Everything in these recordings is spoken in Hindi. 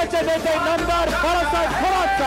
महत्वाचे नेते नामदार बाळासाहेब थोरात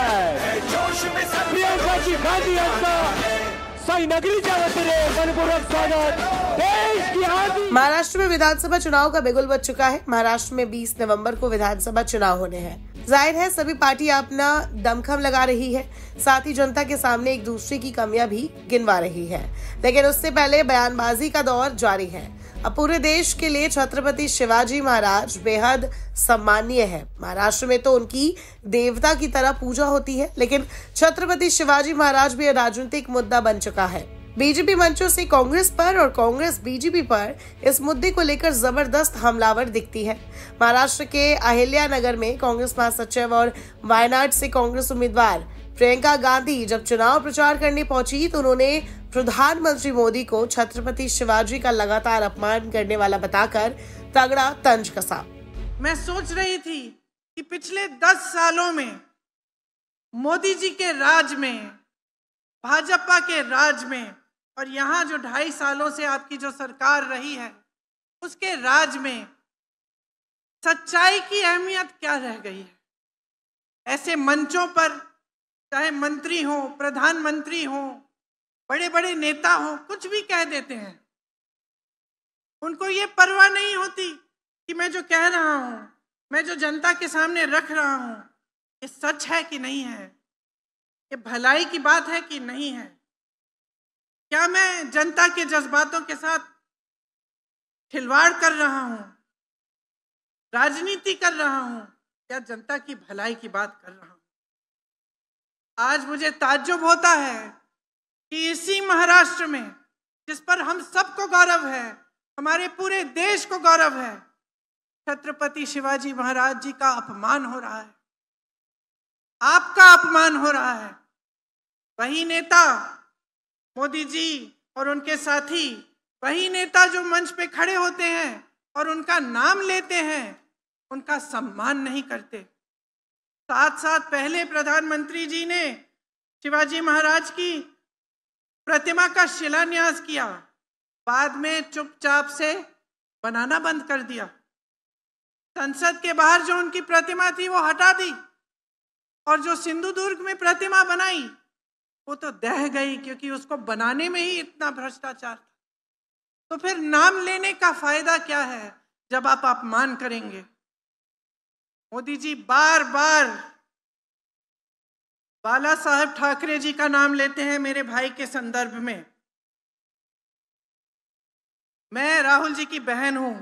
प्रियंकाजी गांधी यांचं साई नगरीच्या वतीने मनपूर्वक स्वागत। देश की आज़ादी। महाराष्ट्र में विधानसभा चुनाव का बिगुल बज चुका है। महाराष्ट्र में 20 नवंबर को विधानसभा चुनाव होने हैं। जाहिर है सभी पार्टियां अपना दमखम लगा रही है, साथ ही जनता के सामने एक दूसरे की कमियां भी गिनवा रही है, लेकिन उससे पहले बयानबाजी का दौर जारी है। अब पूरे देश के लिए छत्रपति शिवाजी महाराज बेहद सम्मानीय है। महाराष्ट्र में तो उनकी देवता की तरह पूजा होती है, लेकिन छत्रपति शिवाजी महाराज भी राजनीतिक मुद्दा बन चुका है। बीजेपी मंचों से कांग्रेस पर और कांग्रेस बीजेपी पर इस मुद्दे को लेकर जबरदस्त हमलावर दिखती है। महाराष्ट्र के अहिल्यानगर में कांग्रेस महासचिव और वायनाड से कांग्रेस उम्मीदवार प्रियंका गांधी जब चुनाव प्रचार करने पहुंची तो उन्होंने प्रधानमंत्री मोदी को छत्रपति शिवाजी का लगातार अपमान करने वाला बताकर तगड़ा तंज कसा। मैं सोच रही थी कि पिछले 10 सालों में मोदी जी के राज में, भाजपा के राज में और यहाँ जो 2.5 सालों से आपकी जो सरकार रही है उसके राज में सच्चाई की अहमियत क्या रह गई है। ऐसे मंचों पर चाहे मंत्री हो, प्रधानमंत्री हो, बड़े बड़े नेता हो, कुछ भी कह देते हैं। उनको ये परवाह नहीं होती कि मैं जो कह रहा हूं, मैं जो जनता के सामने रख रहा हूं, ये सच है कि नहीं है, ये भलाई की बात है कि नहीं है, क्या मैं जनता के जज्बातों के साथ खिलवाड़ कर रहा हूं, राजनीति कर रहा हूं, या जनता की भलाई की बात कर रहा हूं। आज मुझे ताज्जुब होता है कि इसी महाराष्ट्र में, जिस पर हम सबको गौरव है, हमारे पूरे देश को गौरव है, छत्रपति शिवाजी महाराज जी का अपमान हो रहा है, आपका अपमान हो रहा है। वही नेता मोदी जी और उनके साथी, वही नेता जो मंच पे खड़े होते हैं और उनका नाम लेते हैं, उनका सम्मान नहीं करते। साथ साथ पहले प्रधानमंत्री जी ने शिवाजी महाराज की प्रतिमा का शिलान्यास किया, बाद में चुपचाप से बनाना बंद कर दिया। संसद के बाहर जो उनकी प्रतिमा थी वो हटा दी, और जो सिंधुदुर्ग में प्रतिमा बनाई वो तो दह गई, क्योंकि उसको बनाने में ही इतना भ्रष्टाचार था। तो फिर नाम लेने का फायदा क्या है जब आप अपमान करेंगे। मोदी जी बार बार बाला साहेब ठाकरे जी का नाम लेते हैं मेरे भाई के संदर्भ में। मैं राहुल जी की बहन हूं,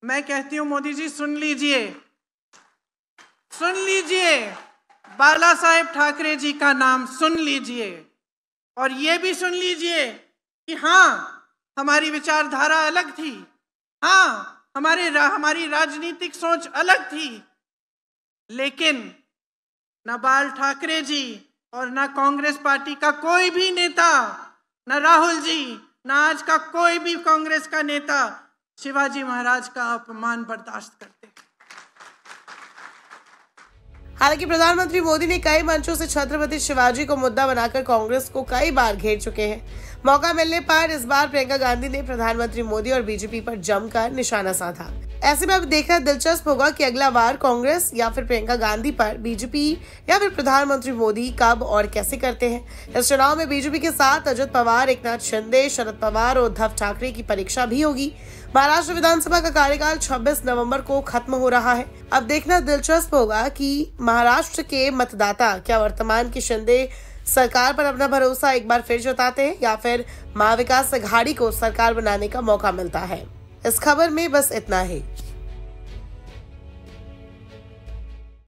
मैं कहती हूं मोदी जी सुन लीजिए, सुन लीजिए, बाला साहेब ठाकरे जी का नाम सुन लीजिए, और ये भी सुन लीजिए कि हाँ हमारी विचारधारा अलग थी, हाँ हमारी राजनीतिक सोच अलग थी, लेकिन न बाल ठाकरे जी और न कांग्रेस पार्टी का कोई भी नेता, न राहुल जी, न आज का कोई भी कांग्रेस का नेता शिवाजी महाराज का अपमान बर्दाश्त करते। हालांकि प्रधानमंत्री मोदी ने कई मंचों से छत्रपति शिवाजी को मुद्दा बनाकर कांग्रेस को कई बार घेर चुके हैं। मौका मिलने पर इस बार प्रियंका गांधी ने प्रधानमंत्री मोदी और बीजेपी पर जमकर निशाना साधा। ऐसे में अब देखना दिलचस्प होगा कि अगला वार कांग्रेस या फिर प्रियंका गांधी पर बीजेपी या फिर प्रधानमंत्री मोदी कब और कैसे करते हैं। इस चुनाव में बीजेपी के साथ अजित पवार, एकनाथ शिंदे, शरद पवार और उद्धव ठाकरे की परीक्षा भी होगी। महाराष्ट्र विधानसभा का कार्यकाल 26 नवंबर को खत्म हो रहा है। अब देखना दिलचस्प होगा कि महाराष्ट्र के मतदाता क्या वर्तमान की शिंदे सरकार पर अपना भरोसा एक बार फिर जताते हैं या फिर महाविकास अघाड़ी को सरकार बनाने का मौका मिलता है। इस खबर में बस इतना ही।